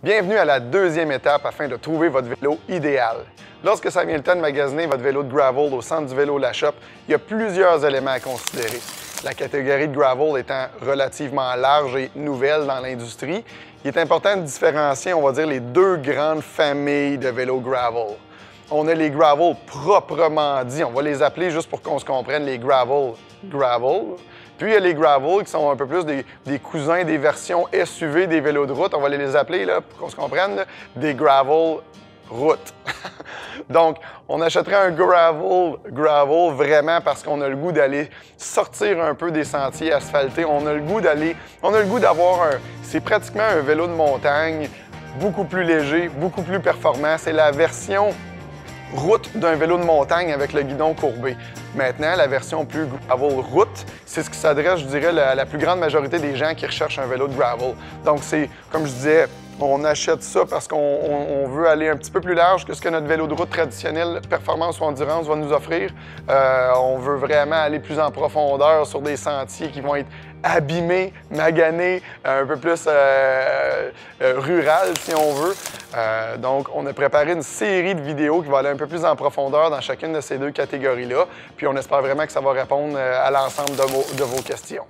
Bienvenue à la deuxième étape afin de trouver votre vélo idéal. Lorsque ça vient le temps de magasiner votre vélo de gravel au centre du vélo La Shop, il y a plusieurs éléments à considérer. La catégorie de gravel étant relativement large et nouvelle dans l'industrie, il est important de différencier, on va dire, les deux grandes familles de vélos gravel. On a les gravel proprement dit, on va les appeler juste pour qu'on se comprenne, les gravel. Puis il y a les gravel qui sont un peu plus des cousins des versions SUV des vélos de route, on va les appeler, là, pour qu'on se comprenne, là, des gravel route. Donc, on achèterait un gravel vraiment parce qu'on a le goût d'aller sortir un peu des sentiers asphaltés. On a le goût d'avoir c'est pratiquement un vélo de montagne, beaucoup plus léger, beaucoup plus performant. C'est la version route d'un vélo de montagne avec le guidon courbé. Maintenant, la version plus gravel route, c'est ce qui s'adresse, je dirais, à la plus grande majorité des gens qui recherchent un vélo de gravel. Donc, c'est, comme je disais, on achète ça parce qu'on veut aller un petit peu plus large que ce que notre vélo de route traditionnel, performance ou endurance, va nous offrir. On veut vraiment aller plus en profondeur sur des sentiers qui vont être abîmés, maganés, un peu plus rural, si on veut. Donc, on a préparé une série de vidéos qui va aller un peu plus en profondeur dans chacune de ces deux catégories-là. Puis, on espère vraiment que ça va répondre à l'ensemble de vos questions.